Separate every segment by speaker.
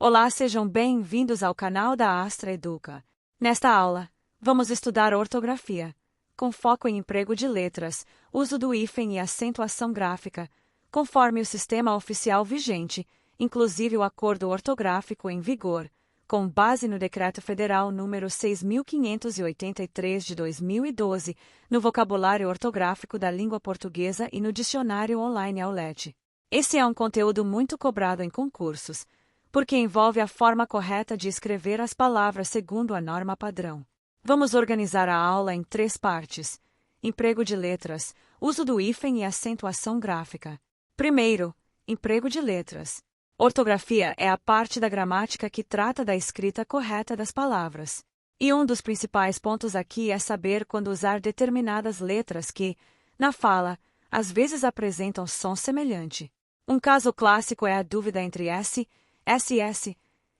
Speaker 1: Olá, sejam bem-vindos ao canal da Astra Educa. Nesta aula, vamos estudar ortografia, com foco em emprego de letras, uso do hífen e acentuação gráfica, conforme o sistema oficial vigente, inclusive o acordo ortográfico em vigor, com base no Decreto Federal número 6.583 de 2012, no vocabulário ortográfico da língua portuguesa e no dicionário online Aulete. Esse é um conteúdo muito cobrado em concursos, porque envolve a forma correta de escrever as palavras segundo a norma padrão. Vamos organizar a aula em 3 partes: emprego de letras, uso do hífen e acentuação gráfica. Primeiro, emprego de letras. Ortografia é a parte da gramática que trata da escrita correta das palavras. E um dos principais pontos aqui é saber quando usar determinadas letras que, na fala, às vezes apresentam som semelhante. Um caso clássico é a dúvida entre S, SS,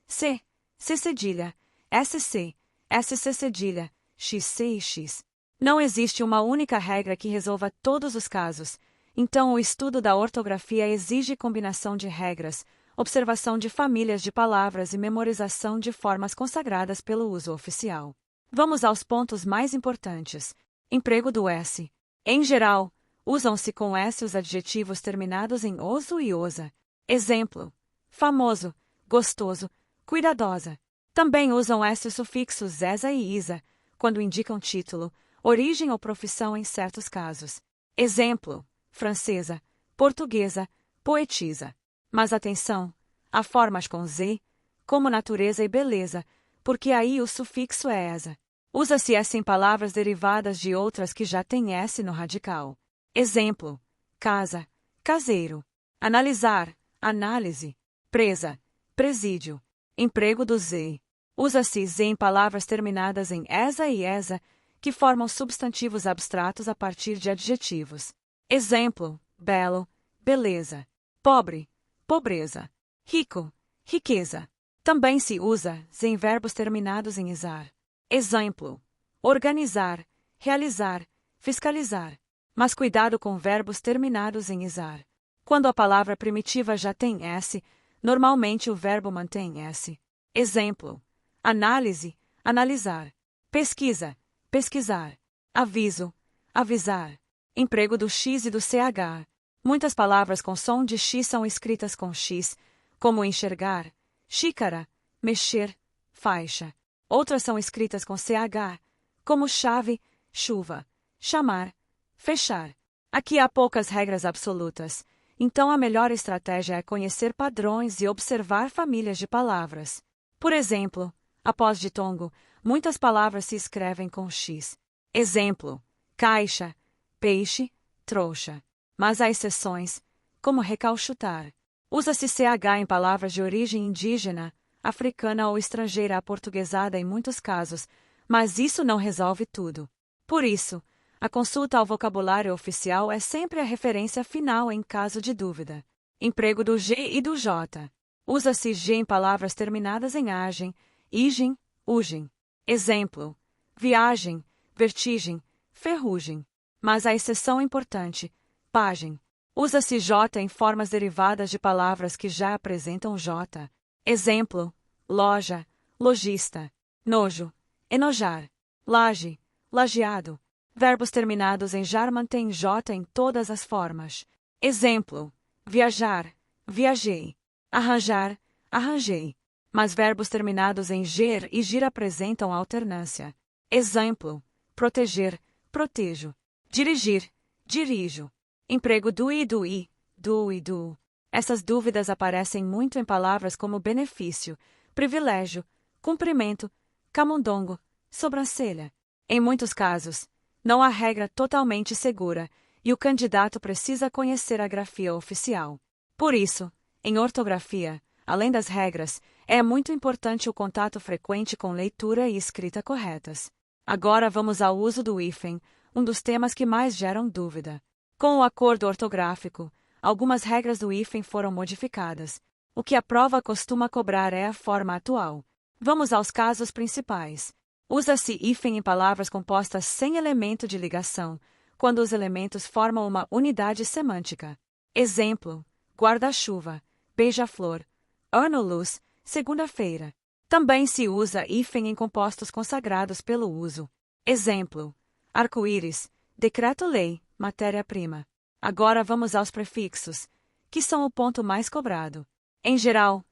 Speaker 1: C, C cedilha, SC, SC cedilha, XC e X. Não existe uma única regra que resolva todos os casos, então o estudo da ortografia exige combinação de regras, observação de famílias de palavras e memorização de formas consagradas pelo uso oficial. Vamos aos pontos mais importantes. Emprego do S. Em geral, usam-se com S os adjetivos terminados em oso e osa. Exemplo: famoso, gostoso, cuidadosa. Também usam S os sufixos esa e isa, quando indicam título, origem ou profissão em certos casos. Exemplo: francesa, portuguesa, poetisa. Mas atenção, há formas com Z, como natureza e beleza, porque aí o sufixo é esa. Usa-se S em palavras derivadas de outras que já têm S no radical. Exemplo: casa, caseiro. Analisar, análise. Presa, presídio. Emprego do Z. Usa-se Z em palavras terminadas em esa e esa, que formam substantivos abstratos a partir de adjetivos. Exemplo: belo, beleza. Pobre, pobreza. Rico, riqueza. Também se usa Z em verbos terminados em isar. Exemplo: organizar, realizar, fiscalizar. Mas cuidado com verbos terminados em isar. Quando a palavra primitiva já tem S, normalmente o verbo mantém S. Exemplo: análise, analisar. Pesquisa, pesquisar. Aviso, avisar. Emprego do X e do CH. Muitas palavras com som de X são escritas com X, como enxergar, xícara, mexer, faixa. Outras são escritas com CH, como chave, chuva, chamar, fechar. Aqui há poucas regras absolutas, então a melhor estratégia é conhecer padrões e observar famílias de palavras. Por exemplo, após ditongo, muitas palavras se escrevem com X. Exemplo: caixa, peixe, trouxa. Mas há exceções, como recalchutar. Usa-se CH em palavras de origem indígena, africana ou estrangeira aportuguesada em muitos casos, mas isso não resolve tudo. Por isso, a consulta ao vocabulário oficial é sempre a referência final em caso de dúvida. Emprego do G e do J. Usa-se G em palavras terminadas em agem, igem, ugem. Exemplo: viagem, vertigem, ferrugem. Mas a exceção importante: pagem. Usa-se J em formas derivadas de palavras que já apresentam J. Exemplo: loja, lojista. Nojo, enojar. Laje, lajeado. Verbos terminados em jar mantêm J em todas as formas. Exemplo: viajar, viajei. Arranjar, arranjei. Mas verbos terminados em ger e gir apresentam alternância. Exemplo: proteger, protejo. Dirigir, dirijo. Emprego do e do i, do e do. Essas dúvidas aparecem muito em palavras como benefício, privilégio, cumprimento, camundongo, sobrancelha. Em muitos casos, não há regra totalmente segura e o candidato precisa conhecer a grafia oficial. Por isso, em ortografia, além das regras, é muito importante o contato frequente com leitura e escrita corretas. Agora vamos ao uso do hífen, um dos temas que mais geram dúvida. Com o acordo ortográfico, algumas regras do hífen foram modificadas. O que a prova costuma cobrar é a forma atual. Vamos aos casos principais. Usa-se hífen em palavras compostas sem elemento de ligação, quando os elementos formam uma unidade semântica. Exemplo: guarda-chuva, beija-flor, ano-luz, segunda-feira. Também se usa hífen em compostos consagrados pelo uso. Exemplo: arco-íris, decreto-lei, matéria-prima. Agora vamos aos prefixos, que são o ponto mais cobrado. Em geral,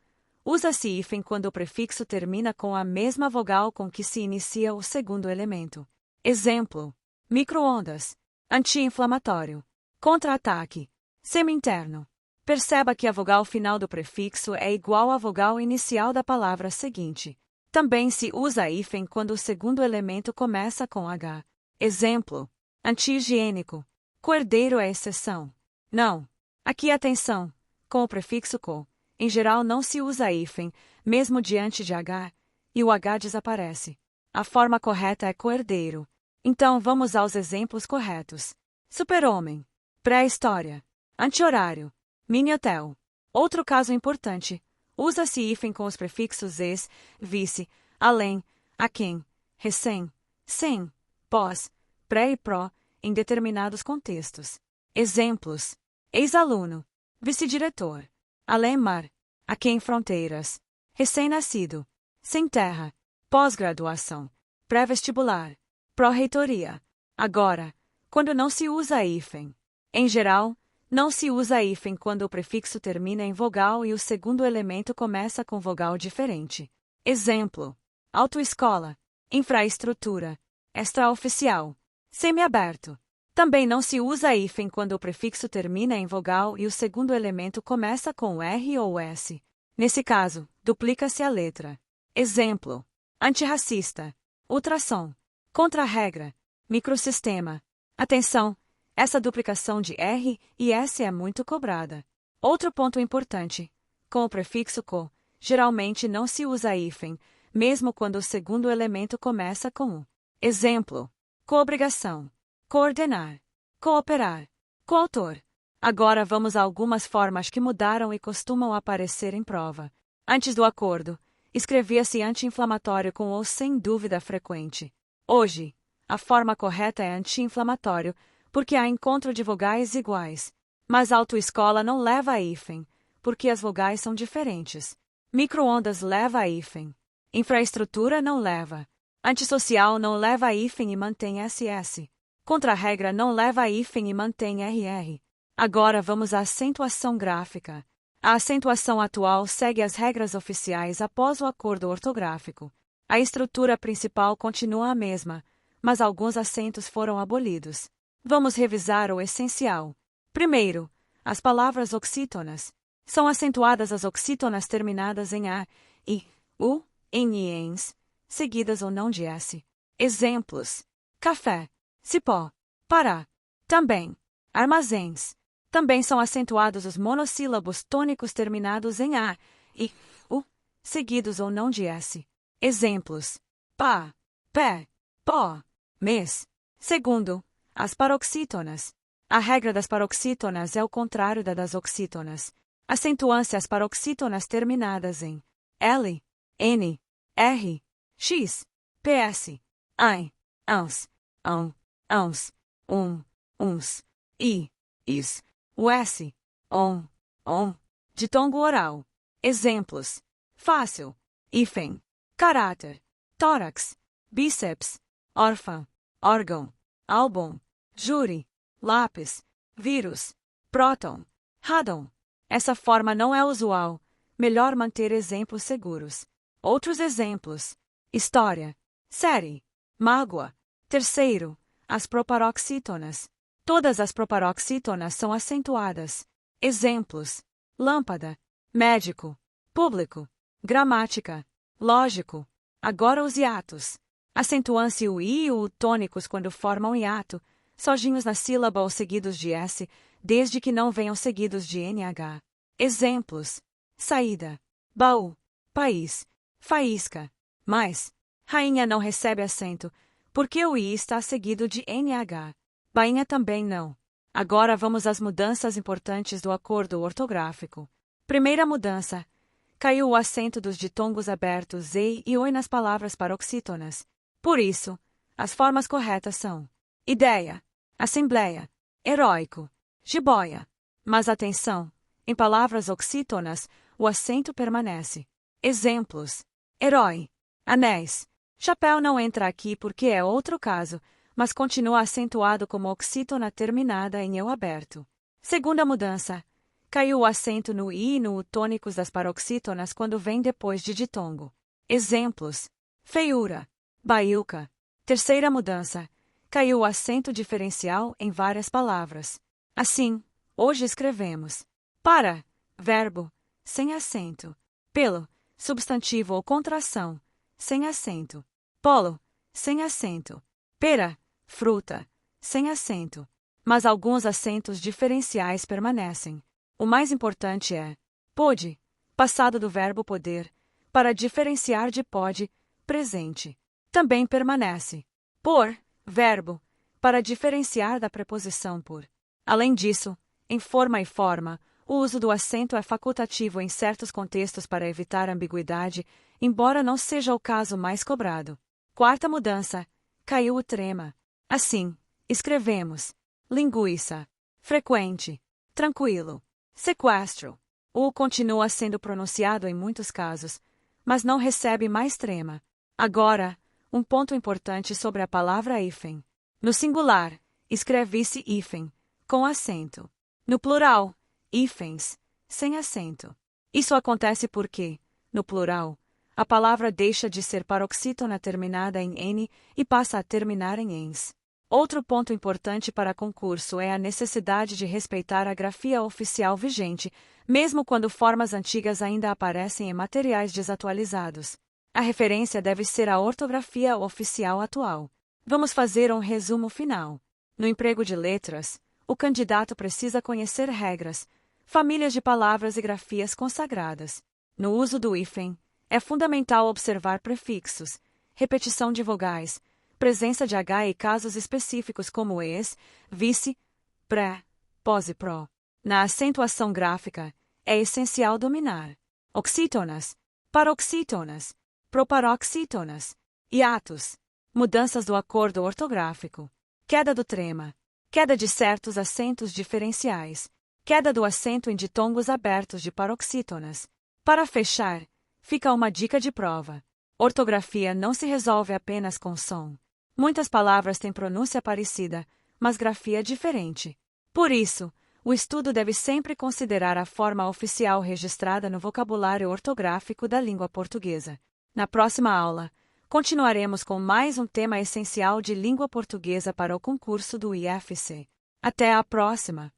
Speaker 1: usa-se hífen quando o prefixo termina com a mesma vogal com que se inicia o segundo elemento. Exemplo: micro-ondas, anti-inflamatório, contra-ataque, semi-interno. Perceba que a vogal final do prefixo é igual à vogal inicial da palavra seguinte. Também se usa hífen quando o segundo elemento começa com H. Exemplo: anti-higiênico. Cordeiro é exceção. Não. Aqui atenção. Com o prefixo co, em geral não se usa hífen, mesmo diante de H, e o H desaparece. A forma correta é coerdeiro. Então vamos aos exemplos corretos. Super-homem. Pré-história. Anti-horário. Mini-hotel. Outro caso importante. Usa-se hífen com os prefixos es, vice, além, aquém, recém, sem, pós, pré e pró, em determinados contextos. Exemplos: ex-aluno, vice-diretor, além-mar, aquém fronteiras, recém-nascido, sem terra, pós-graduação, pré-vestibular, pró-reitoria. Agora, quando não se usa hífen. Em geral, não se usa hífen quando o prefixo termina em vogal e o segundo elemento começa com vogal diferente. Exemplo: autoescola, infraestrutura, extraoficial, semiaberto. Também não se usa hífen quando o prefixo termina em vogal e o segundo elemento começa com R ou S. Nesse caso, duplica-se a letra. Exemplo: antirracista, ultrassom, contra-regra, microsistema. Atenção! Essa duplicação de R e S é muito cobrada. Outro ponto importante: com o prefixo co, geralmente não se usa hífen, mesmo quando o segundo elemento começa com U. Exemplo: coobrigação, coordenar, cooperar, coautor. Agora vamos a algumas formas que mudaram e costumam aparecer em prova. Antes do acordo, escrevia-se anti-inflamatório com ou sem dúvida frequente. Hoje, a forma correta é anti-inflamatório, porque há encontro de vogais iguais. Mas autoescola não leva a hífen, porque as vogais são diferentes. Micro-ondas leva a hífen. Infraestrutura não leva. Antissocial não leva a hífen e mantém SS. Contra-regra não leva a hífen e mantém RR. Agora vamos à acentuação gráfica. A acentuação atual segue as regras oficiais após o acordo ortográfico. A estrutura principal continua a mesma, mas alguns acentos foram abolidos. Vamos revisar o essencial. Primeiro, as palavras oxítonas. São acentuadas as oxítonas terminadas em A, I, U, N e ENS, seguidas ou não de S. Exemplos: café, cipó, Pará. Também, armazéns. Também são acentuados os monossílabos tônicos terminados em A, I, U, seguidos ou não de S. Exemplos: pá, pé, pó, mês. Segundo, as paroxítonas. A regra das paroxítonas é o contrário da das oxítonas. Acentuam-se as paroxítonas terminadas em L, N, R, X, PS, I, ans, ans, uns, I, is, o S, on, de tongo oral. Exemplos: fácil, hífen, caráter, tórax, bíceps, órfã, órgão, álbum, júri, lápis, vírus, próton, radon. Essa forma não é usual. Melhor manter exemplos seguros. Outros exemplos: história, série, mágoa. Terceiro, as proparoxítonas. Todas as proparoxítonas são acentuadas. Exemplos: lâmpada, médico, público, gramática, lógico. Agora os hiatos. Acentuam-se o I e o U tônicos quando formam hiato, sozinhos na sílaba ou seguidos de S, desde que não venham seguidos de NH. Exemplos: saída, baú, país, faísca. Mas, rainha não recebe acento, porque o I está seguido de NH. Bainha também não. Agora vamos às mudanças importantes do acordo ortográfico. Primeira mudança: caiu o acento dos ditongos abertos EI e OI nas palavras paroxítonas. Por isso, as formas corretas são ideia, assembleia, heróico, jiboia. Mas atenção, em palavras oxítonas, o acento permanece. Exemplos: herói, anéis. Chapéu não entra aqui porque é outro caso, mas continua acentuado como oxítona terminada em eu aberto. Segunda mudança. Caiu o acento no I e no U tônicos das paroxítonas quando vem depois de ditongo. Exemplos: feiura, baiuca. Terceira mudança. Caiu o acento diferencial em várias palavras. Assim, hoje escrevemos para, verbo, sem acento. Pelo, substantivo ou contração, sem acento. Polo, sem acento. Pera, fruta, sem acento. Mas alguns acentos diferenciais permanecem. O mais importante é pôde, passado do verbo poder, para diferenciar de pode, presente. Também permanece por, verbo, para diferenciar da preposição por. Além disso, em forma e forma, o uso do acento é facultativo em certos contextos para evitar ambiguidade, embora não seja o caso mais cobrado. Quarta mudança. Caiu o trema. Assim, escrevemos linguiça, frequente, tranquilo, sequestro. O continua sendo pronunciado em muitos casos, mas não recebe mais trema. Agora, um ponto importante sobre a palavra hífen. No singular, escreve-se hífen, com acento. No plural, hífens, sem acento. Isso acontece porque, no plural, a palavra deixa de ser paroxítona terminada em N e passa a terminar em ens. Outro ponto importante para concurso é a necessidade de respeitar a grafia oficial vigente, mesmo quando formas antigas ainda aparecem em materiais desatualizados. A referência deve ser a ortografia oficial atual. Vamos fazer um resumo final. No emprego de letras, o candidato precisa conhecer regras, famílias de palavras e grafias consagradas. No uso do hífen, é fundamental observar prefixos, repetição de vogais, presença de H e casos específicos como ex, vice, pré, pós e pró. Na acentuação gráfica, é essencial dominar oxítonas, paroxítonas, proparoxítonas, hiatos, mudanças do acordo ortográfico, queda do trema, queda de certos acentos diferenciais, queda do acento em ditongos abertos de paroxítonas. Para fechar, fica uma dica de prova. Ortografia não se resolve apenas com som. Muitas palavras têm pronúncia parecida, mas grafia diferente. Por isso, o estudo deve sempre considerar a forma oficial registrada no vocabulário ortográfico da língua portuguesa. Na próxima aula, continuaremos com mais um tema essencial de língua portuguesa para o concurso do IFC. Até a próxima!